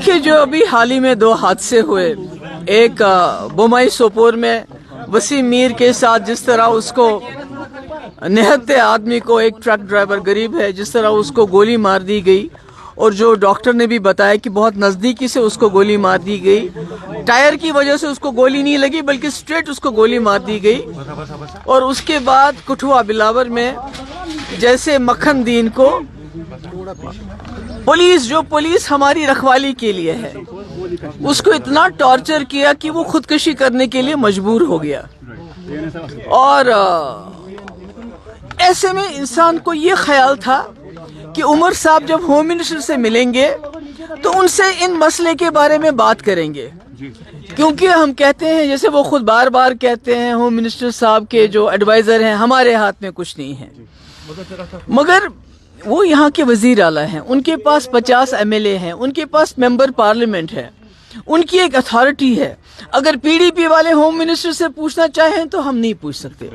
देखिए, जो अभी हाल ही में 2 हादसे हुए, एक बोमाई सोपोर में वसीम मीर के साथ जिस तरह उसको निहत्ते आदमी को, एक ट्रक ड्राइवर गरीब है, जिस तरह उसको गोली मार दी गई, और जो डॉक्टर ने भी बताया कि बहुत नज़दीकी से उसको गोली मार दी गई। टायर की वजह से उसको गोली नहीं लगी बल्कि स्ट्रेट उसको गोली मार दी गई। और उसके बाद कठुआ बिलावर में जैसे मक्खन दीन को पुलिस हमारी रखवाली के लिए है, उसको इतना टॉर्चर किया कि वो खुदकशी करने के लिए मजबूर हो गया। और ऐसे में इंसान को ये ख्याल था कि उमर साहब जब होम मिनिस्टर से मिलेंगे तो उनसे इन मसले के बारे में बात करेंगे, क्योंकि हम कहते हैं, जैसे वो खुद बार बार कहते हैं, होम मिनिस्टर साहब के जो एडवाइजर हैं, हमारे हाथ में कुछ नहीं है। मगर वो यहाँ के वजीर आला हैं, उनके पास 50 MLA हैं, उनके पास मेंबर पार्लियामेंट है, उनकी एक अथॉरिटी है। अगर PDP वाले होम मिनिस्टर से पूछना चाहें तो हम नहीं पूछ सकते,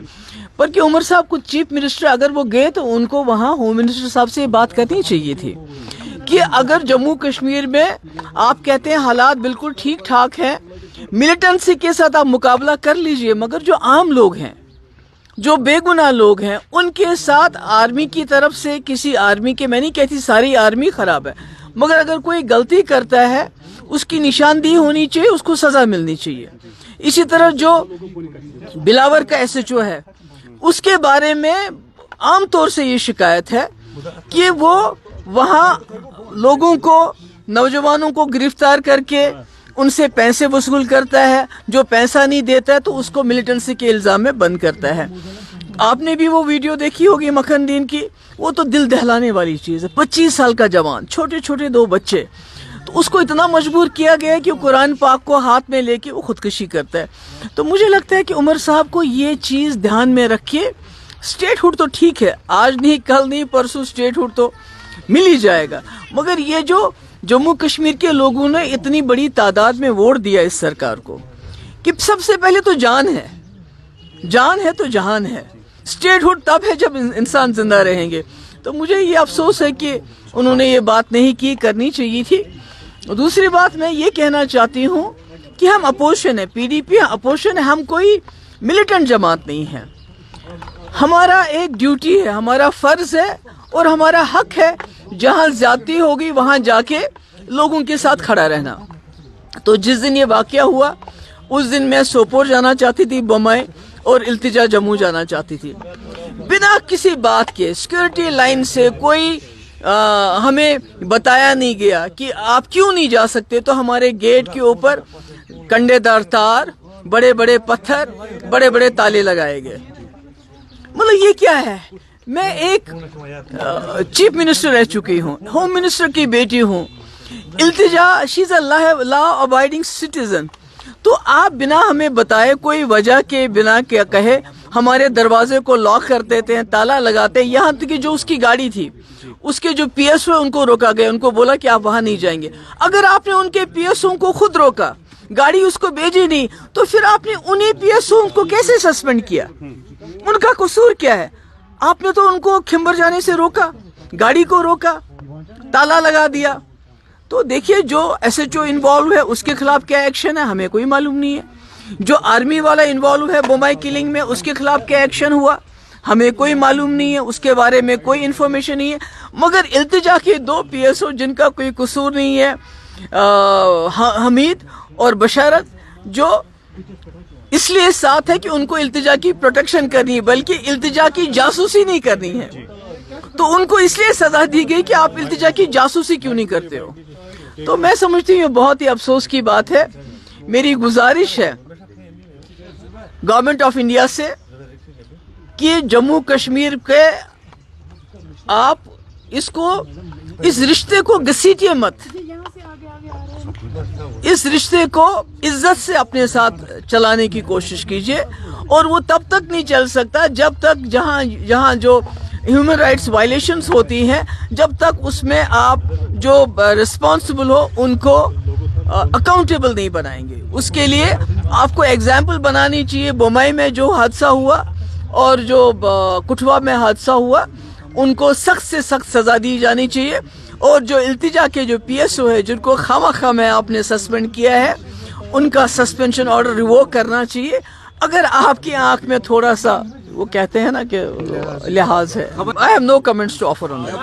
पर कि उमर साहब को चीफ मिनिस्टर अगर वो गए तो उनको वहाँ होम मिनिस्टर साहब से बात करनी चाहिए थी कि अगर जम्मू कश्मीर में आप कहते हैं हालात बिल्कुल ठीक ठाक हैं, मिलिटेंसी के साथ आप मुकाबला कर लीजिए, मगर जो आम लोग हैं, जो बेगुनाह लोग हैं, उनके साथ आर्मी की तरफ से, किसी आर्मी के, मैं नहीं कहती सारी आर्मी खराब है, मगर अगर कोई गलती करता है उसकी निशानदेही होनी चाहिए, उसको सजा मिलनी चाहिए। इसी तरह जो बिलावर का SHO है, उसके बारे में आम तौर से ये शिकायत है कि वो वहाँ लोगों को, नौजवानों को गिरफ्तार करके उनसे पैसे वसूल करता है, जो पैसा नहीं देता है तो उसको मिलिटेंसी के इल्जाम में बंद करता है। आपने भी वो वीडियो देखी होगी मक्खन दीन की, वो तो दिल दहलाने वाली चीज़ है। 25 साल का जवान, छोटे छोटे 2 बच्चे, तो उसको इतना मजबूर किया गया है कि कुरान पाक को हाथ में लेके वो खुदकशी करता है। तो मुझे लगता है कि उमर साहब को ये चीज़ ध्यान में रखिए। स्टेट हुड तो ठीक है, आज नहीं कल नहीं परसों स्टेट हुड तो मिल ही जाएगा, मगर ये जो जम्मू कश्मीर के लोगों ने इतनी बड़ी तादाद में वोट दिया इस सरकार को, कि सबसे पहले तो जान है तो जहान है। स्टेट हुड तब है जब इंसान जिंदा रहेंगे। तो मुझे ये अफसोस है कि उन्होंने ये बात नहीं की, करनी चाहिए थी। दूसरी बात मैं ये कहना चाहती हूँ कि हम अपोजिशन है, PDP अपोजिशन है, हम कोई मिलिटेंट जमात नहीं है। हमारा एक ड्यूटी है, हमारा फर्ज है और हमारा हक है, जहाँ ज्यादती होगी वहाँ जाके लोगों के साथ खड़ा रहना। तो जिस दिन ये वाकया हुआ उस दिन मैं सोपोर जाना चाहती थी, बोमाई, और इल्तिजा जम्मू जाना चाहती थी। बिना किसी बात के सिक्योरिटी लाइन से कोई हमें बताया नहीं गया कि आप क्यों नहीं जा सकते। तो हमारे गेट के ऊपर कंडेदार तार, बड़े बड़े पत्थर, बड़े बड़े ताले लगाए गए। मतलब ये क्या है? मैं एक चीफ मिनिस्टर रह चुकी हूँ, होम मिनिस्टर की बेटी हूँ। Iltija, she is a law abiding citizen. तो आप बिना हमें बताए, कोई वजह के बिना क्या कहे, हमारे दरवाजे को लॉक कर देते हैं, ताला लगाते हैं। यहाँ तक कि जो उसकी गाड़ी थी, उसके जो PSO है उनको रोका गया, उनको बोला कि आप वहां नहीं जाएंगे। अगर आपने उनके PSO को खुद रोका, गाड़ी उसको भेजी नहीं, तो फिर आपने उन्हीं PSO को कैसे सस्पेंड किया? उनका कसूर क्या है? आपने तो उनको खिंबर जाने से रोका, गाड़ी को रोका, ताला लगा दिया। तो देखिए, जो SHO इन्वॉल्व है उसके खिलाफ क्या एक्शन है हमें कोई मालूम नहीं है। जो आर्मी वाला इन्वॉल्व है बोमाई किलिंग में, उसके खिलाफ क्या एक्शन हुआ हमें कोई मालूम नहीं है, उसके बारे में कोई इन्फॉर्मेशन नहीं है। मगर इल्तिजा के 2 PSO जिनका कोई कसूर नहीं है, हमीद और बशारत, जो इसलिए साथ है कि उनको इल्तिजा की प्रोटेक्शन करनी है, बल्कि इल्तिजा की जासूसी नहीं करनी है, तो उनको इसलिए सजा दी गई कि आप इल्तिजा की जासूसी क्यों नहीं करते हो। तो मैं समझती हूँ बहुत ही अफसोस की बात है। मेरी गुजारिश है गवर्नमेंट ऑफ इंडिया से कि जम्मू कश्मीर के आप इस रिश्ते को घसीटिए मत, इस रिश्ते को इज्जत से अपने साथ चलाने की कोशिश कीजिए। और वो तब तक नहीं चल सकता जब तक जहाँ जो ह्यूमन राइट्स वायलेशंस होती हैं, जब तक उसमें आप जो रिस्पॉन्सिबल हो उनको अकाउंटेबल नहीं बनाएंगे। उसके लिए आपको एग्जाम्पल बनानी चाहिए। बोमाई में जो हादसा हुआ और जो कठुआ में हादसा हुआ, उनको सख्त से सख्त सजा दी जानी चाहिए। اور جو التجا کے جو پی ایس او ہے جن کو خواہ میں آپ نے سسپینڈ کیا ہے ان کا سسپینشن آرڈر ریووک کرنا چاہیے. اگر آپ کی آنکھ میں تھوڑا سا وہ کہتے ہیں نا کہ لحاظ ہے. I have no comments to offer on that.